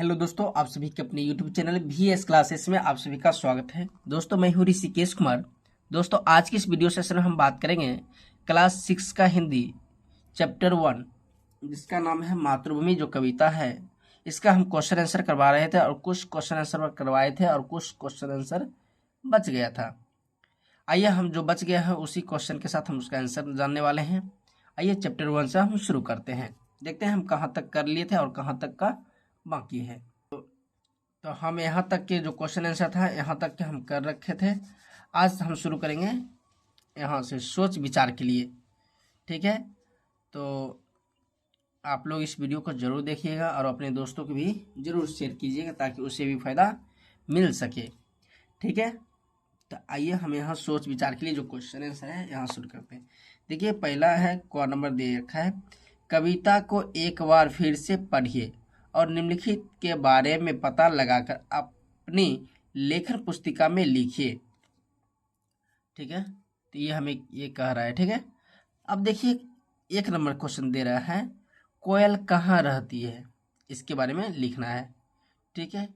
Hello दोस्तों, आप सभी के अपने यूट्यूब चैनल VS क्लासेस में आप सभी का स्वागत है। दोस्तों, मैं हूँ ऋषिकेश कुमार। दोस्तों, आज की इस वीडियो सेशन में हम बात करेंगे क्लास 6 का हिंदी चैप्टर 1, जिसका नाम है मातृभूमि, जो कविता है। इसका हम क्वेश्चन आंसर करवा रहे थे और कुछ क्वेश्चन आंसर करवाए थे और कुछ क्वेश्चन आंसर बच गया था। आइए हम जो बच गया है उसी क्वेश्चन के साथ हम उसका आंसर जानने वाले हैं। आइए चैप्टर 1 से हम शुरू करते हैं। देखते हैं हम कहाँ तक कर लिए थे और कहाँ तक का बाकी है। तो हम यहाँ तक के जो क्वेश्चन आंसर था यहाँ तक के हम कर रखे थे। आज हम शुरू करेंगे यहाँ से सोच विचार के लिए। ठीक है, तो आप लोग इस वीडियो को ज़रूर देखिएगा और अपने दोस्तों को भी ज़रूर शेयर कीजिएगा ताकि उसे भी फ़ायदा मिल सके। ठीक है, तो आइए हम यहाँ सोच विचार के लिए जो क्वेश्चन आंसर है यहाँ शुरू करते हैं। देखिए, पहला है, क नंबर दे रखा है, कविता को एक बार फिर से पढ़िए और निम्नलिखित के बारे में पता लगाकर अपनी लेखन पुस्तिका में लिखिए। ठीक है, तो ये हमें ये कह रहा है। ठीक है, अब देखिए 1 नंबर क्वेश्चन दे रहा है, कोयल कहाँ रहती है, इसके बारे में लिखना है। ठीक है,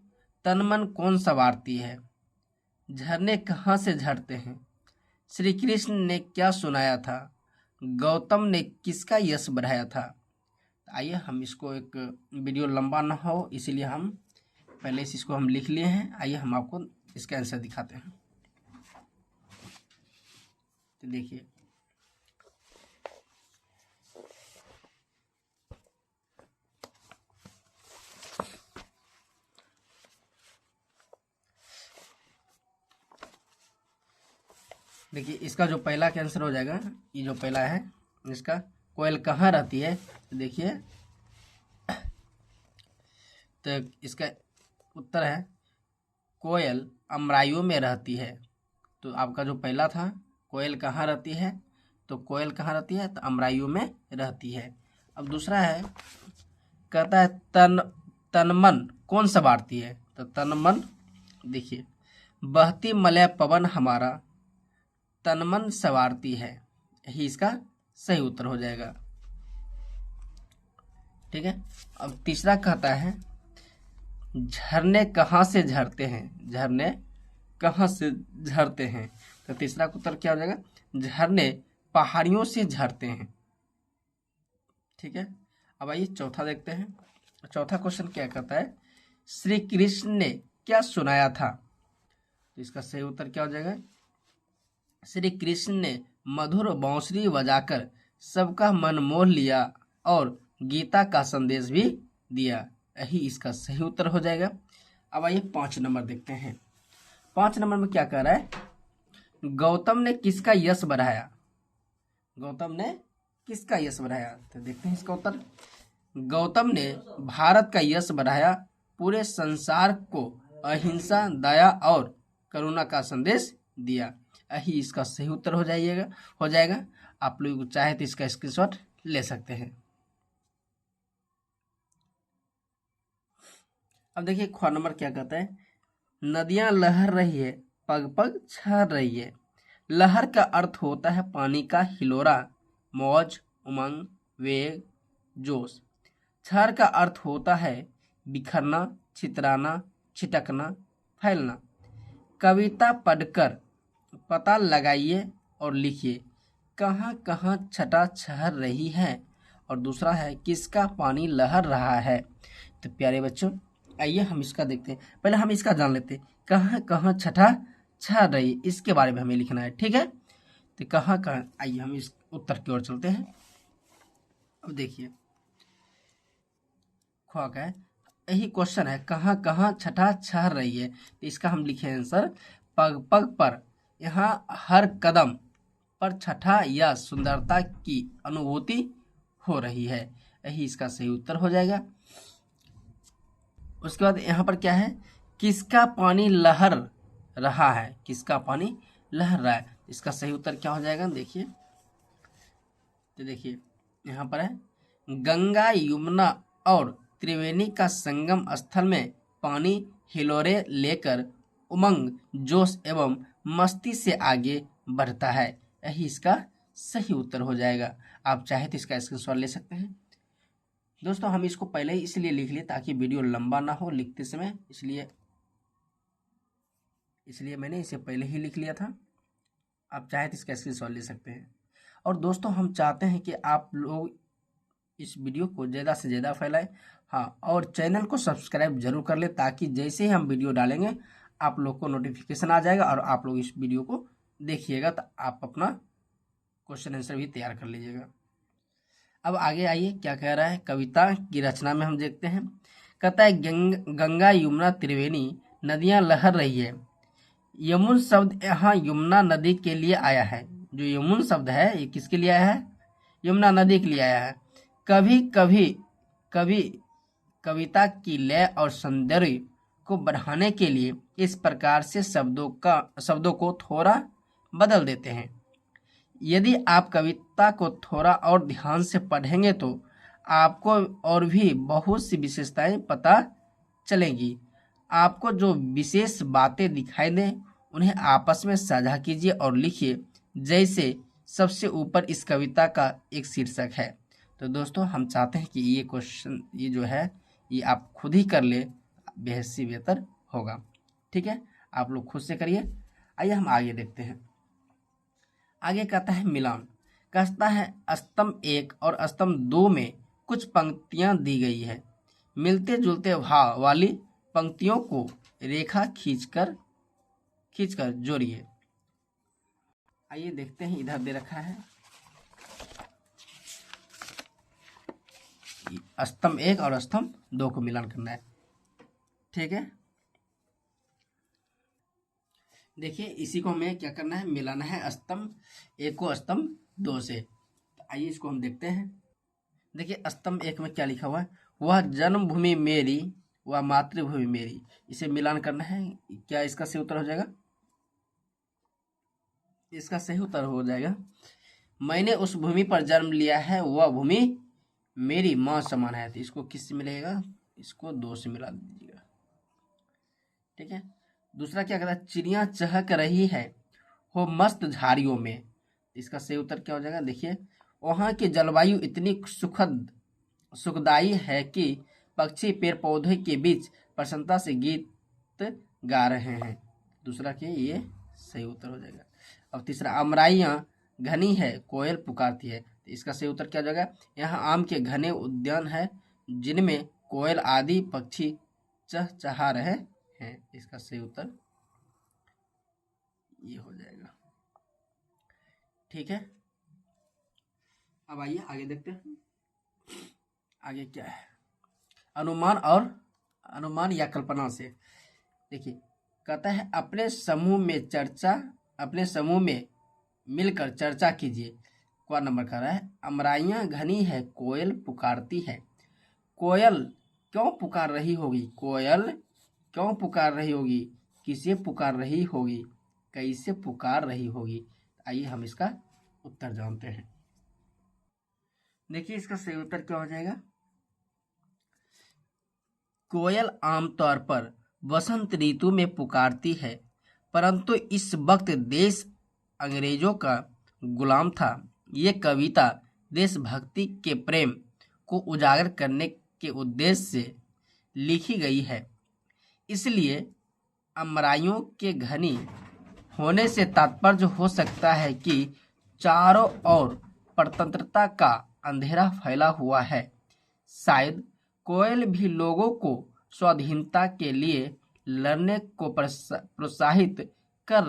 तन मन कौन संवारती है, झरने कहाँ से झरते हैं, श्री कृष्ण ने क्या सुनाया था, गौतम ने किसका यश बढ़ाया था। आइए हम इसको, एक वीडियो लंबा ना हो इसीलिए हम पहले से इसको हम लिख लिए हैं। आइए हम आपको इसका आंसर दिखाते हैं। तो देखिए, इसका जो पहला का आंसर हो जाएगा, ये जो पहला है इसका, कोयल कहाँ रहती है, तो देखिए, तो इसका उत्तर है कोयल अमराइयों में रहती है। तो आपका जो पहला था, कोयल कहाँ रहती है, तो कोयल कहाँ रहती है, तो अमराइयों में रहती है। अब दूसरा है, कहता है तन मन कौन संवारती है, तो तन मन, देखिए, बहती मलय पवन हमारा तन मन संवारती है, यही इसका सही उत्तर हो जाएगा। ठीक है, अब तीसरा कहता है, झरने कहाँ से झरते हैं, झरने कहाँ से झरते हैं, तो तीसरा का उत्तर क्या हो जाएगा, झरने पहाड़ियों से झरते हैं। ठीक है, अब आइए चौथा देखते हैं। चौथा क्वेश्चन क्या कहता है, श्री कृष्ण ने क्या सुनाया था, तो इसका सही उत्तर क्या हो जाएगा, श्री कृष्ण ने मधुर बांसुरी बजाकर सबका मन मोह लिया और गीता का संदेश भी दिया, यही इसका सही उत्तर हो जाएगा। अब आइए 5 नंबर देखते हैं। 5 नंबर में क्या कह रहा है, गौतम ने किसका यश बढ़ाया, गौतम ने किसका यश बढ़ाया, तो देखते हैं इसका उत्तर, गौतम ने भारत का यश बढ़ाया, पूरे संसार को अहिंसा, दया और करुणा का संदेश दिया, यही इसका सही उत्तर हो जाएगा। आप लोग चाहे तो इसका स्क्रीनशॉट ले सकते हैं। अब देखिए ख नंबर क्या कहता है, नदियां लहर रही है, पग पग छर रही है। लहर का अर्थ होता है पानी का हिलोरा, मौज, उमंग, वेग, जोश। छर का अर्थ होता है बिखरना, छितराना, छिटकना, फैलना। कविता पढ़कर पता लगाइए और लिखिए कहाँ कहाँ छटा छहर रही है, और दूसरा है किसका पानी लहर रहा है। तो प्यारे बच्चों, आइए हम इसका देखते हैं। पहले हम इसका जान लेते हैं, कहाँ कहाँ छठा छह रही, इसके बारे में हमें लिखना है। ठीक है, तो कहाँ कहाँ, आइए हम इस उत्तर की ओर चलते हैं। अब देखिए, ख का है, यही क्वेश्चन है, कहाँ कहाँ छठा छह रही है, तो इसका हम लिखे आंसर, पग पग पर, यहाँ हर कदम पर छठा या सुंदरता की अनुभूति हो रही है, यही इसका सही उत्तर हो जाएगा। उसके बाद यहाँ पर क्या है, किसका पानी लहर रहा है, किसका पानी लहर रहा है, इसका सही उत्तर क्या हो जाएगा, देखिए, तो देखिए यहाँ पर है, गंगा, यमुना और त्रिवेणी का संगम स्थल में पानी हिलोरे लेकर उमंग, जोश एवं मस्ती से आगे बढ़ता है, यही इसका सही उत्तर हो जाएगा। आप चाहे तो इसका स्क्रीनशॉट ले सकते हैं। दोस्तों हम इसको पहले ही इसलिए लिख लिए ताकि वीडियो लंबा ना हो लिखते समय, इसलिए मैंने इसे पहले ही लिख लिया था। आप चाहे तो इसका स्क्रीनशॉट ले सकते हैं। और दोस्तों हम चाहते हैं कि आप लोग इस वीडियो को ज़्यादा से ज़्यादा फैलाएं। हाँ, और चैनल को सब्सक्राइब जरूर कर ले ताकि जैसे ही हम वीडियो डालेंगे आप लोग को नोटिफिकेशन आ जाएगा और आप लोग इस वीडियो को देखिएगा, तो आप अपना क्वेश्चन आंसर भी तैयार कर लीजिएगा। अब आगे आइए क्या कह रहा है कविता की रचना में हम देखते हैं। कहता है गंगा यमुना त्रिवेणी नदियां लहर रही है। यमुन शब्द यहाँ यमुना नदी के लिए आया है। जो यमुन शब्द है ये किसके लिए आया है? यमुना नदी के लिए आया है। कभी कभी कभी कविता की लय और सौंदर्य को बढ़ाने के लिए इस प्रकार से शब्दों को थोड़ा बदल देते हैं। यदि आप कविता को थोड़ा और ध्यान से पढ़ेंगे तो आपको और भी बहुत सी विशेषताएं पता चलेंगी। आपको जो विशेष बातें दिखाई दें उन्हें आपस में साझा कीजिए और लिखिए, जैसे सबसे ऊपर इस कविता का एक शीर्षक है। तो दोस्तों हम चाहते हैं कि ये क्वेश्चन ये जो है ये आप खुद ही कर ले, बेहद से बेहतर होगा। ठीक है, आप लोग खुद से करिए। आइए हम आगे देखते हैं। आगे कहता है मिलान। कहता है स्तंभ 1 और स्तंभ 2 में कुछ पंक्तियां दी गई है। मिलते जुलते भाव वाली पंक्तियों को रेखा खींचकर जोड़िए। आइए देखते हैं, इधर दे रखा है स्तंभ 1 और स्तंभ 2 को मिलान करना है। ठीक है, देखिए इसी को हमें क्या करना है, मिलाना है स्तंभ 1 को स्तंभ 2 से। तो आइए इसको हम देखते हैं। देखिए स्तंभ 1 में क्या लिखा हुआ है, वह जन्मभूमि मेरी वह मातृभूमि मेरी। इसे मिलान करना है। क्या इसका सही उत्तर हो जाएगा? इसका सही उत्तर हो जाएगा मैंने उस भूमि पर जन्म लिया है, वह भूमि मेरी माँ समान है। तो इसको किससे मिलेगा? इसको 2 से मिला दीजिएगा। ठीक है, दूसरा क्या कहता है, चिड़िया चहक रही है हो मस्त झाड़ियों में। इसका सही उत्तर क्या हो जाएगा? देखिए वहाँ की जलवायु इतनी सुखदायी है कि पक्षी पेड़ पौधे के बीच प्रसन्नता से गीत गा रहे हैं। दूसरा के ये सही उत्तर हो जाएगा। अब तीसरा, अमराइयाँ घनी है कोयल पुकारती है। तो इसका सही उत्तर क्या हो जाएगा? यहाँ आम के घने उद्यान है जिनमें कोयल आदि पक्षी चहचहा रहे हैं। इसका सही उत्तर ये हो जाएगा। ठीक है, अब आइए आगे देखते हैं। आगे क्या है, अनुमान या कल्पना से। देखिए कहता है अपने समूह में मिलकर चर्चा कीजिए। क्या नंबर कर रहा है, अमराइयाँ घनी है कोयल पुकारती है। कोयल क्यों पुकार रही होगी? कोयल क्यों पुकार रही होगी? किसे पुकार रही होगी? कैसे पुकार रही होगी? आइए हम इसका उत्तर जानते हैं। देखिए इसका सही उत्तर क्या हो जाएगा, कोयल आमतौर पर वसंत ऋतु में पुकारती है, परंतु इस वक्त देश अंग्रेजों का गुलाम था। ये कविता देशभक्ति के प्रेम को उजागर करने के उद्देश्य से लिखी गई है। इसलिए अमराइयों के घनी होने से तात्पर्य हो सकता है कि चारों ओर परतंत्रता का अंधेरा फैला हुआ है। शायद कोयल भी लोगों को स्वाधीनता के लिए लड़ने को प्रोत्साहित कर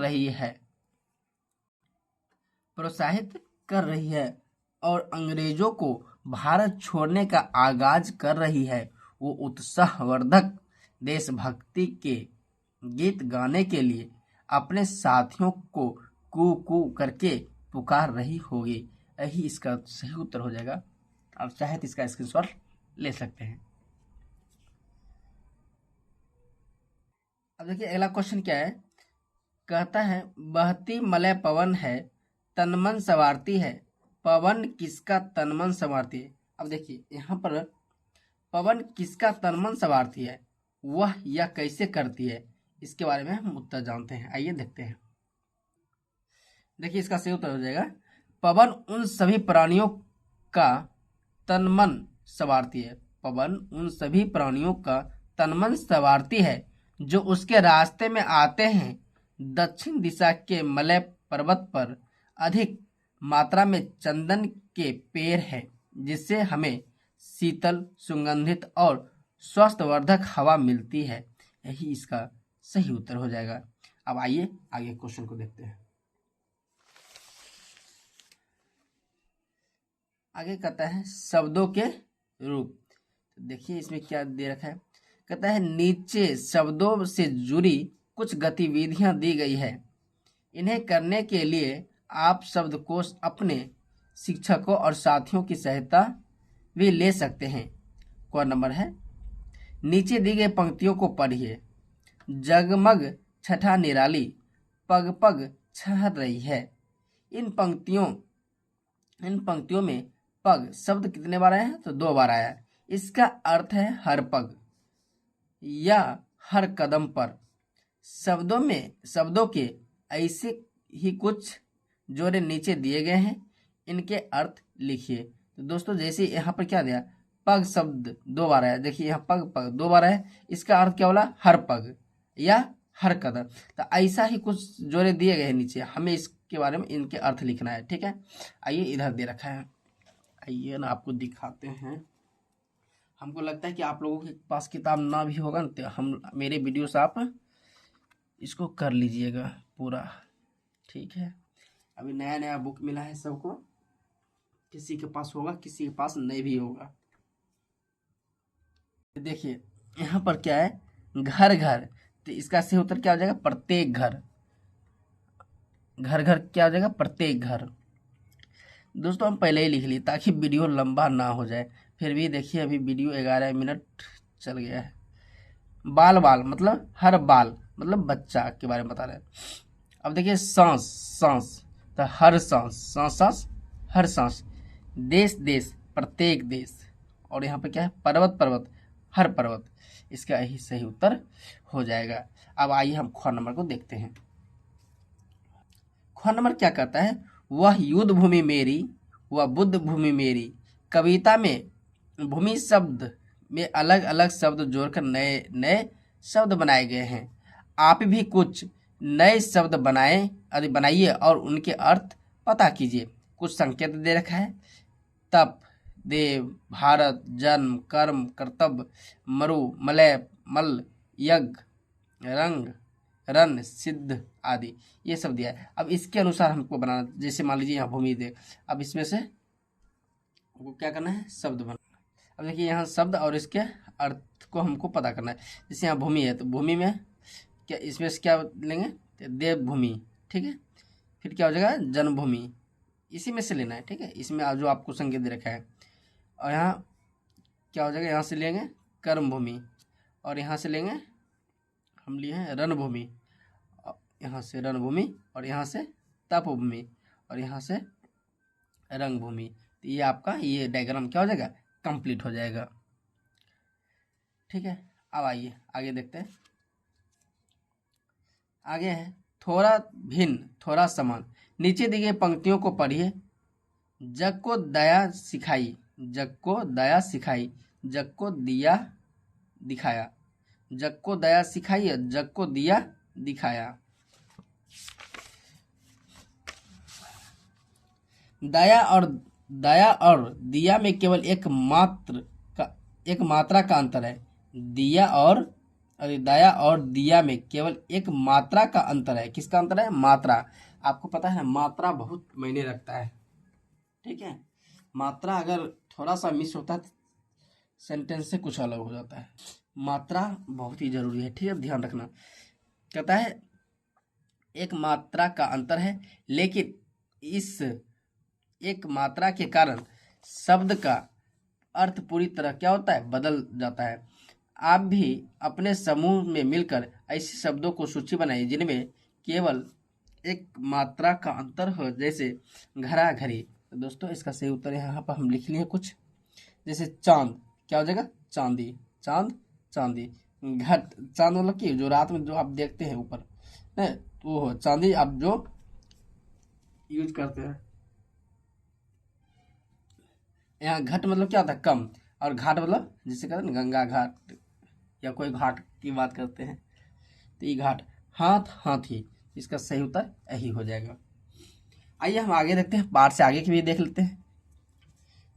रही है और अंग्रेजों को भारत छोड़ने का आगाज कर रही है। वो उत्साहवर्धक देशभक्ति के गीत गाने के लिए अपने साथियों को कू कू करके पुकार रही होगी। यही इसका सही उत्तर हो जाएगा। आप चाहे तो इसका स्क्रीनशॉट ले सकते हैं। अब देखिए अगला क्वेश्चन क्या है, कहता है बहती मलय पवन है तनमन संवारती है। पवन किसका तनमन संवारती है? अब देखिए यहाँ पर पवन किसका तनमन संवारती है, वह यह कैसे करती है, इसके बारे में हम उत्तर जानते हैं। आइए देखते हैं। देखिए इसका सही उत्तर हो जाएगा पवन उन सभी प्राणियों का तन मन संवारती है। पवन उन सभी प्राणियों का तनमन संवारती है जो उसके रास्ते में आते हैं। दक्षिण दिशा के मलय पर्वत पर अधिक मात्रा में चंदन के पेड़ है, जिससे हमें शीतल, सुगंधित और स्वास्थ्यवर्धक हवा मिलती है। यही इसका सही उत्तर हो जाएगा। अब आइए आगे क्वेश्चन को देखते हैं। आगे कहता है शब्दों के रूप। देखिए इसमें क्या दे रखा है। कहता है नीचे शब्दों से जुड़ी कुछ गतिविधियां दी गई है। इन्हें करने के लिए आप शब्दकोश अपने शिक्षकों और साथियों की सहायता भी ले सकते हैं। कौन नंबर है? नीचे दी गई पंक्तियों को पढ़िए। जगमग छठा निराली, पग पग छहर रही है। इन पंक्तियों में पग शब्द कितने बार आया है? तो 2 बार आया है। इसका अर्थ है हर पग या हर कदम पर। शब्दों के ऐसे ही कुछ जोड़े नीचे दिए गए हैं, इनके अर्थ लिखिए। तो दोस्तों जैसे यहाँ पर क्या दिया, पग शब्द 2 बार आया। देखिए यहाँ पग पग 2 बार आया, इसका अर्थ क्या बोला? हर पग या हर कदम। तो ऐसा ही कुछ जोड़े दिए गए हैं नीचे, हमें इसके बारे में इनके अर्थ लिखना है। ठीक है, आइए इधर दे रखा है, आइए ना आपको दिखाते हैं। हमको लगता है कि आप लोगों के पास किताब ना भी होगा ना, तो हम मेरे वीडियो से आप इसको कर लीजिएगा पूरा। ठीक है, अभी नया नया बुक मिला है सबको, किसी के पास होगा, किसी के पास नहीं भी होगा। देखिए यहाँ पर क्या है, घर घर, तो इसका सही उत्तर क्या हो जाएगा? प्रत्येक घर। घर घर क्या हो जाएगा? प्रत्येक घर। दोस्तों हम पहले ही लिख लिए ताकि वीडियो लंबा ना हो जाए। फिर भी देखिए अभी वीडियो 11 मिनट चल गया है। बाल बाल मतलब हर बाल, मतलब बच्चा के बारे में बता रहे हैं। अब देखिए सांस सांस, तो हर सांस, सांस सांस हर सांस। देश देश, प्रत्येक देश। और यहाँ पे क्या है? पर्वत पर्वत, हर पर्वत। इसका यही सही उत्तर हो जाएगा। अब आइए हम ख नंबर को देखते हैं। ख नंबर क्या कहता है? वह युद्ध भूमि मेरी, वह बुद्ध भूमि मेरी। कविता में भूमि शब्द में अलग अलग शब्द जोड़कर नए नए शब्द बनाए गए हैं। आप भी कुछ नए शब्द बनाइए और उनके अर्थ पता कीजिए। कुछ संकेत दे रखा है। तप, देव, भारत, जन्म, कर्म, कर्तव्य, मरु, मलय, मल, यज्ञ, रंग, रन, सिद्ध आदि, ये सब दिया है। अब इसके अनुसार हमको बनाना, जैसे मान लीजिए यहाँ भूमि दे, अब इसमें से हमको क्या करना है? शब्द बनाना। अब देखिए यहाँ शब्द और इसके अर्थ को हमको पता करना है। जैसे यहाँ भूमि है, तो भूमि में क्या, इसमें से क्या लेंगे? देवभूमि। ठीक है, फिर क्या हो जाएगा? जन्मभूमि, इसी में से लेना है। ठीक है, इसमें जो आपको संकेत दे रखा है। और यहाँ क्या हो जाएगा? यहाँ से लेंगे कर्मभूमि, और यहाँ से लेंगे, हम लिए हैं रणभूमि, यहाँ से रणभूमि, और यहाँ से तपभूमि, और यहाँ से रंगभूमि। तो ये आपका ये डायग्राम क्या हो जाएगा? कंप्लीट हो जाएगा। ठीक है, अब आइए आगे देखते हैं। आगे है थोड़ा भिन्न थोड़ा समान। नीचे दी गई पंक्तियों को पढ़िए। जग को दया सिखाई, जग को दया सिखाई, जग को दिया दिखाया। जग को दया सिखाई, जग को दिया दिखाया। दया और दिया में केवल एक मात्रा का अंतर है। दया और दिया में केवल एक मात्रा का अंतर है। किसका अंतर है? मात्रा। आपको पता है मात्रा बहुत मायने रखता है। ठीक है, मात्रा अगर थोड़ा सा मिस होता है सेंटेंस से कुछ अलग हो जाता है। मात्रा बहुत ही जरूरी है। ठीक है, ध्यान रखना। कहता है एक मात्रा का अंतर है, लेकिन इस एक मात्रा के कारण शब्द का अर्थ पूरी तरह क्या होता है? बदल जाता है। आप भी अपने समूह में मिलकर ऐसे शब्दों को सूची बनाइए जिनमें केवल एक मात्रा का अंतर हो, जैसे घरा घरी। तो दोस्तों इसका सही उत्तर यहाँ पर हम लिख लिए कुछ, जैसे चांद, क्या हो जाएगा? चांदी, चांद, चांदी। घट, चांद मतलब कि जो रात में जो आप देखते हैं ऊपर है, तो वो चांदी आप जो यूज करते हैं। यहाँ घट मतलब क्या होता है? कम, और घाट मतलब जिसे कहते हैं ना गंगा घाट या कोई घाट की बात करते हैं, तो ये घाट। हाथ हाथी, इसका सही उत्तर यही हो जाएगा। आइए हम आगे देखते हैं, पाठ से आगे की भी देख लेते हैं,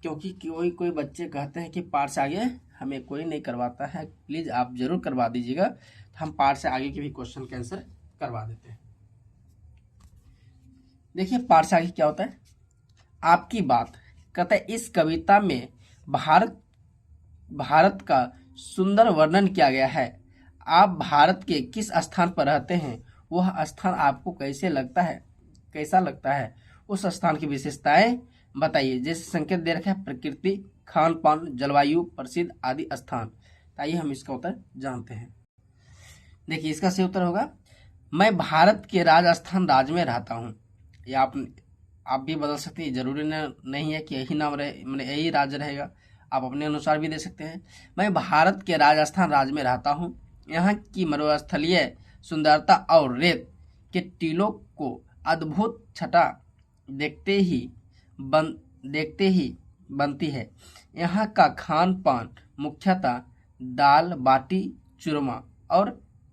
क्योंकि कोई कोई बच्चे कहते हैं कि पाठ से आगे हमें कोई नहीं करवाता है, प्लीज़ आप जरूर करवा दीजिएगा। तो हम पाठ से आगे के भी क्वेश्चन के आंसर करवा देते हैं। देखिए पाठ से आगे क्या होता है, आपकी बात कहता है इस कविता में भारत का सुंदर वर्णन किया गया है। आप भारत के किस स्थान पर रहते हैं, वह स्थान आपको कैसा लगता है, उस स्थान की विशेषताएं बताइए। जैसे संकेत दे रखा है प्रकृति, खान पान, जलवायु, प्रसिद्ध आदि स्थान। आइए हम इसका उत्तर जानते हैं। देखिए इसका सही उत्तर होगा, मैं भारत के राजस्थान राज्य में रहता हूँ। या आप भी बदल सकते हैं, जरूरी नहीं है कि यही नाम रहे, मतलब यही राज्य रहेगा, आप अपने अनुसार भी दे सकते हैं। मैं भारत के राजस्थान राज्य में रहता हूँ। यहाँ की मरुस्थलीय सुंदरता और रेत के टीलों को अद्भुत छटा देखते ही बनती है। यहाँ का खान पान मुख्यतः दाल बाटी चूरमा और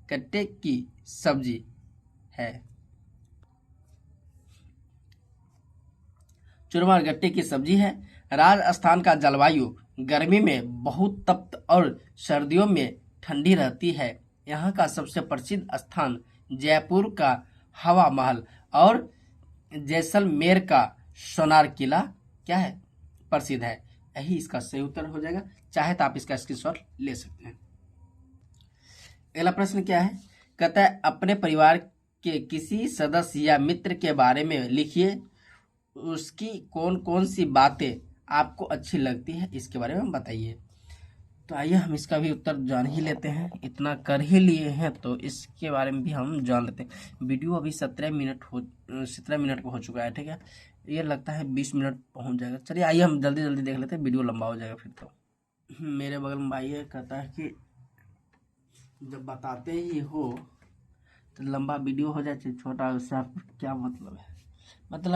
गट्टे की सब्जी है। चूरमा और गट्टे की सब्जी है। राजस्थान का जलवायु गर्मी में बहुत तप्त और सर्दियों में ठंडी रहती है। यहाँ का सबसे प्रसिद्ध स्थान जयपुर का हवा महल और जैसलमेर का सोनार किला क्या है, प्रसिद्ध है। यही इसका सही उत्तर हो जाएगा। चाहे तो आप इसका स्क्रीनशॉट ले सकते हैं। अगला प्रश्न क्या है, कहता है अपने परिवार के किसी सदस्य या मित्र के बारे में लिखिए, उसकी कौन कौन सी बातें आपको अच्छी लगती है, इसके बारे में बताइए। तो आइए हम इसका भी उत्तर जान ही लेते हैं, इतना कर ही लिए हैं तो इसके बारे में भी हम जान लेते हैं। वीडियो अभी 17 मिनट को हो चुका है, ठीक है, ये लगता है 20 मिनट पहुंच जाएगा। चलिए आइए हम जल्दी जल्दी देख लेते हैं, वीडियो लंबा हो जाएगा फिर तो। मेरे बगल में भाई है, कहता है कि जब बताते ही हो तो लंबा वीडियो हो जाए छोटा, उससे आपको क्या मतलब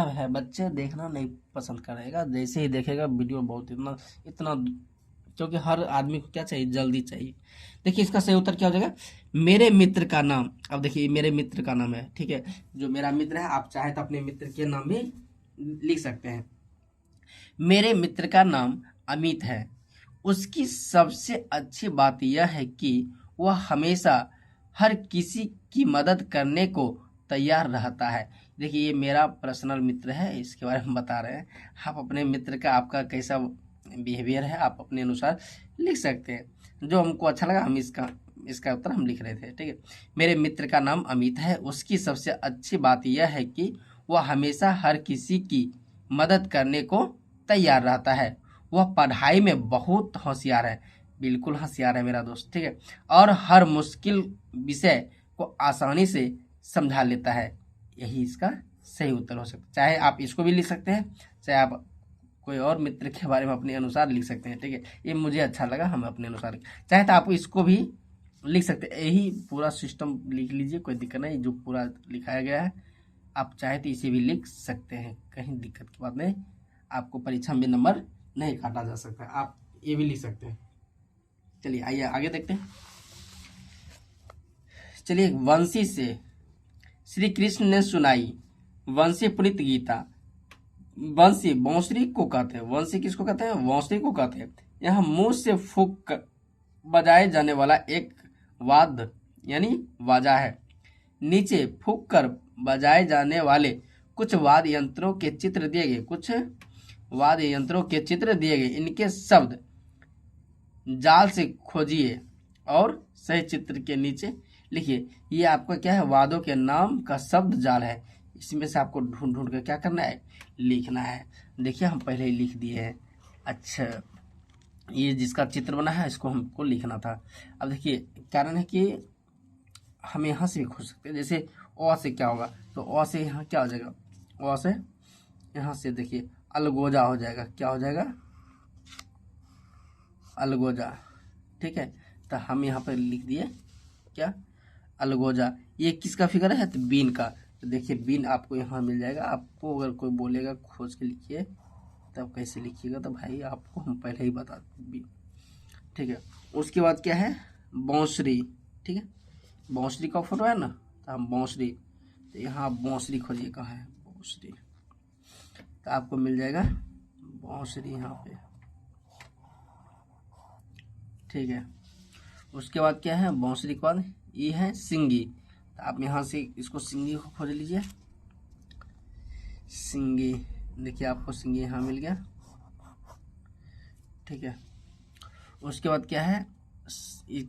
है बच्चे देखना नहीं पसंद करेगा, जैसे ही देखेगा वीडियो बहुत इतना क्योंकि हर आदमी को क्या चाहिए, जल्दी चाहिए। देखिए इसका सही उत्तर क्या हो जाएगा, मेरे मित्र का नाम। अब देखिए मेरे मित्र का नाम है, ठीक है, जो मेरा मित्र है, आप चाहे तो अपने मित्र के नाम भी लिख सकते हैं। मेरे मित्र का नाम अमित है। उसकी सबसे अच्छी बात यह है कि वह हमेशा हर किसी की मदद करने को तैयार रहता है। देखिए ये मेरा पर्सनल मित्र है, इसके बारे में बता रहे हैं। आप अपने मित्र का आपका कैसा बिहेवियर है आप अपने अनुसार लिख सकते हैं, जो हमको अच्छा लगा हम इसका उत्तर हम लिख रहे थे, ठीक है। मेरे मित्र का नाम अमित है। उसकी सबसे अच्छी बात यह है कि वह हमेशा हर किसी की मदद करने को तैयार रहता है। वह पढ़ाई में बहुत होशियार है, बिल्कुल होशियार है मेरा दोस्त, ठीक है, और हर मुश्किल विषय को आसानी से समझा लेता है। यही इसका सही उत्तर हो सकता है। चाहे आप इसको भी लिख सकते हैं, चाहे आप कोई और मित्र के बारे में अपने अनुसार लिख सकते हैं, ठीक है, ये मुझे अच्छा लगा, हम अपने अनुसार। चाहे तो आप इसको भी लिख सकते हैं, यही पूरा सिस्टम लिख लीजिए, कोई दिक्कत नहीं, जो पूरा लिखाया गया है आप चाहे तो इसे भी लिख सकते हैं, कहीं दिक्कत की बात नहीं। आपको परीक्षा में नंबर नहीं काटा जा सकता, आप ये भी लिख सकते हैं। चलिए आइए आगे देखते हैं। चलिए वंशी से श्री कृष्ण ने सुनाई वंशी पुनीत गीता। वंशी बांसुरी को कहते हैं, वंशी किसको कहते हैं, बांसुरी को कहते हैं। यहाँ मुंह से फूंक बजाए जाने वाला एक वाद्य यानी बाजा है। नीचे फूंक कर बजाए जाने वाले कुछ वाद्य यंत्रों के चित्र दिए गए, इनके शब्द जाल से खोजिए और सही चित्र के नीचे लिखिए। ये आपका क्या है, वादों के नाम का शब्द जाल है, इसमें से आपको ढूंढ ढूंढ कर क्या करना है, लिखना है। देखिए हम पहले ही लिख दिए हैं। अच्छा ये जिसका चित्र बना है इसको हमको लिखना था। अब देखिए कारण है कि हम यहाँ से भी खोज सकते हैं, जैसे अ से क्या होगा, तो अ से यहाँ क्या हो जाएगा, अ से यहाँ से देखिए अलगोजा हो जाएगा, क्या हो जाएगा, अलगोजा, ठीक है। तो हम यहाँ पर लिख दिए क्या, अलगोजा। ये किसका फिगर है, तो बीन का। तो देखिए बीन आपको यहाँ मिल जाएगा। आपको अगर कोई बोलेगा खोज के लिखिए तब कैसे लिखिएगा, तो भाई आपको हम पहले ही बता बीन। ठीक है। उसके बाद क्या है, बांसुरी, ठीक है, बांसुरी का फोटो है ना, तो हम बांसुरी, तो यहाँ बांसुरी खोजिए कहाँ है बांसुरी, तो आपको मिल जाएगा बांसुरी यहाँ पे, ठीक है। उसके बाद क्या है, बांसुरी के बाद ये है सिंगी, तो आप यहाँ से इसको सिंगी को खोज लीजिए, सिंगी, देखिए आपको सिंगी यहाँ मिल गया, ठीक है। उसके बाद क्या है,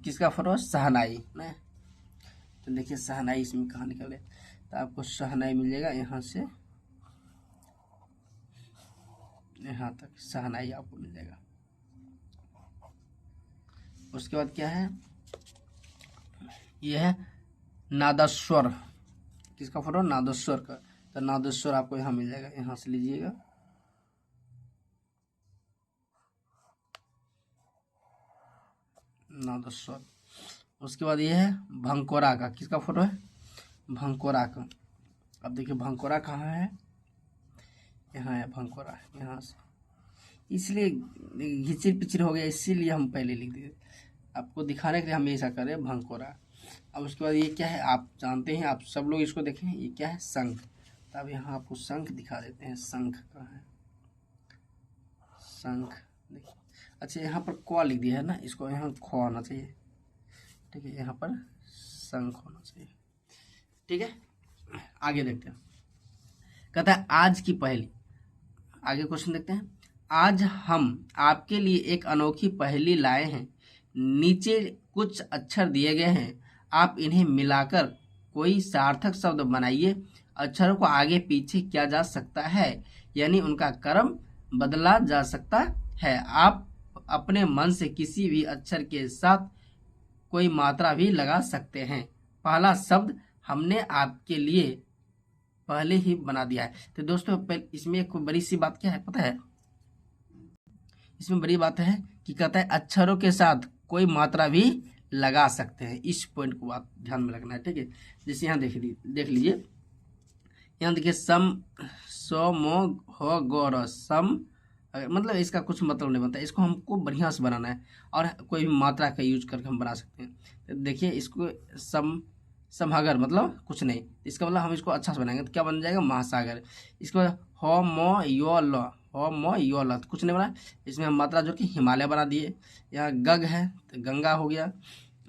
किसका फोटो है, शहनाई ना, तो देखिए शहनाई इसमें कहाँ निकले, तो आपको शहनाई मिल जाएगा यहाँ से यहाँ तक, शहनाई आपको मिल जाएगा। उसके बाद क्या है, यह है नादेश्वर, किसका फोटो, नादेश्वर का, तो नादेश्वर आपको यहाँ मिल जाएगा, यहाँ से लीजिएगा, नादेश्वर। उसके बाद ये है भंकोरा का, किसका फोटो है, भंकोरा का। अब देखिए भंकोरा कहाँ है, यहाँ है भंकोरा, यहाँ से, इसलिए घिचिर पिचिर हो गया, इसीलिए हम पहले लिख दिए, आपको दिखाने के लिए हम ऐसा करें भंकोरा। अब उसके बाद ये क्या है, आप जानते हैं, आप सब लोग इसको देखें, ये क्या है, शंख, तो अब यहाँ आपको शंख दिखा देते हैं, शंख कहाँ है, शंख देखिए, अच्छा यहाँ पर क लिख दिया है ना, इसको यहाँ ख आना चाहिए, ठीक है, यहाँ पर शंख होना चाहिए, ठीक है। आगे देखते हैं, कहता है आज की पहेली, आगे क्वेश्चन देखते हैं। आज हम आपके लिए एक अनोखी पहेली लाए हैं, नीचे कुछ अक्षर दिए गए हैं, आप इन्हें मिलाकर कोई सार्थक शब्द बनाइए, अक्षरों को आगे पीछे किया जा सकता है, यानी उनका क्रम बदला जा सकता है। आप अपने मन से किसी भी अक्षर के साथ कोई मात्रा भी लगा सकते हैं। पहला शब्द हमने आपके लिए पहले ही बना दिया है। तो दोस्तों इसमें एक बड़ी सी बात क्या है पता है, इसमें बड़ी बात है कि कहता है अक्षरों के साथ कोई मात्रा भी लगा सकते हैं, इस पॉइंट को बात ध्यान में रखना है, ठीक है। जैसे यहाँ देख लीजिए, यहाँ देखिए सम सो मो हो गौर सम, मतलब इसका कुछ मतलब नहीं बनता, इसको हमको बढ़िया से बनाना है और कोई भी मात्रा का यूज करके हम बना सकते हैं। तो देखिए इसको समहागर मतलब कुछ नहीं, इसका मतलब हम इसको अच्छा से बनाएंगे तो क्या बन जाएगा, महासागर। इसको हो मो यो ल, हो मो यो ल, कुछ नहीं बना, इसमें हम मात्रा जो कि हिमालय बना दिए। यहाँ गग है तो गंगा हो गया,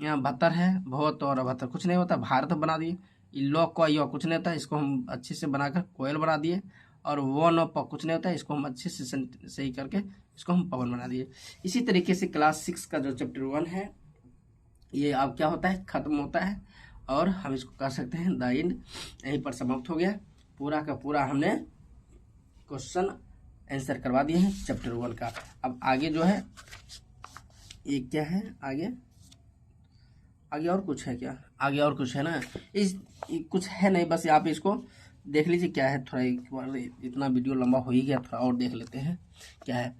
यहाँ भत्तर है बहुत और भत्तर कुछ नहीं होता, भारत बना दिए। लो को यो कुछ नहीं होता, इसको हम अच्छे से बनाकर कोयल बना दिए। और वो नो प कुछ नहीं होता है, इसको हम अच्छे से सही करके इसको हम पवन बना दिए। इसी तरीके से क्लास 6 का जो चैप्टर 1 है ये अब क्या होता है, खत्म होता है और हम इसको कर सकते हैं द एंड, यहीं पर समाप्त हो गया। पूरा का पूरा हमने क्वेश्चन आंसर करवा दिए हैं चैप्टर 1 का। अब आगे जो है ये क्या है, आगे और कुछ है क्या, आगे और कुछ है ना, कुछ है नहीं, बस आप इसको देख लीजिए क्या है। थोड़ा एक बार, इतना वीडियो लंबा हो ही गया, थोड़ा और देख लेते हैं क्या है।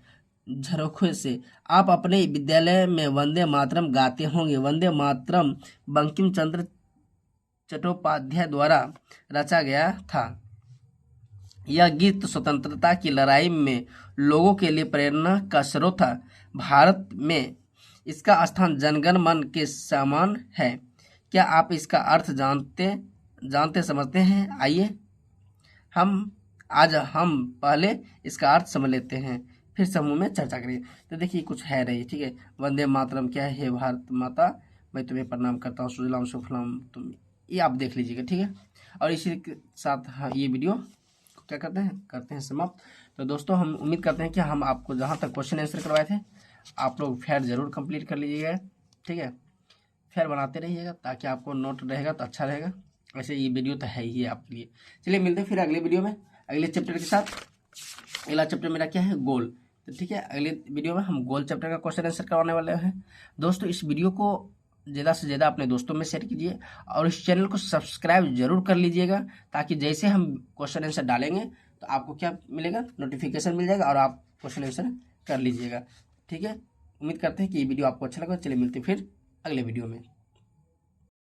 झरोखे से आप अपने विद्यालय में वंदे मातरम गाते होंगे। वंदे मातरम बंकिम चंद्र चट्टोपाध्याय द्वारा रचा गया था। यह गीत स्वतंत्रता की लड़ाई में लोगों के लिए प्रेरणा का स्रोत था। भारत में इसका स्थान जनगण मन के समान है। क्या आप इसका अर्थ जानते समझते हैं? आइए आज हम पहले इसका अर्थ समझ लेते हैं, फिर समूह में चर्चा करेंगे। तो देखिए कुछ है रही, ठीक है। वंदे मातरम क्या है, हे भारत माता मैं तुम्हें प्रणाम करता हूँ, सुजलाम सुफलाम, तुम ये आप देख लीजिएगा, ठीक है। और इसी के साथ ये वीडियो क्या करते हैं समाप्त। तो दोस्तों हम उम्मीद करते हैं कि हम आपको जहाँ तक क्वेश्चन आंसर करवाए थे आप लोग फेयर जरूर कंप्लीट कर लीजिएगा, ठीक है। फेयर बनाते रहिएगा ताकि आपको नोट रहेगा तो अच्छा रहेगा। वैसे ये वीडियो तो है ही आपके लिए। चलिए मिलते हैं फिर अगले वीडियो में अगले चैप्टर के साथ। अगला चैप्टर मेरा क्या है, गोल। तो ठीक है, अगले वीडियो में हम गोल चैप्टर का क्वेश्चन आंसर करवाने वाले हैं। दोस्तों इस वीडियो को ज़्यादा से ज़्यादा अपने दोस्तों में शेयर कीजिए और इस चैनल को सब्सक्राइब जरूर कर लीजिएगा ताकि जैसे हम क्वेश्चन आंसर डालेंगे तो आपको क्या मिलेगा, नोटिफिकेशन मिल जाएगा और आप क्वेश्चन आंसर कर लीजिएगा, ठीक है। उम्मीद करते हैं कि ये वीडियो आपको अच्छा लगा। चलिए मिलते हैं फिर अगले वीडियो में।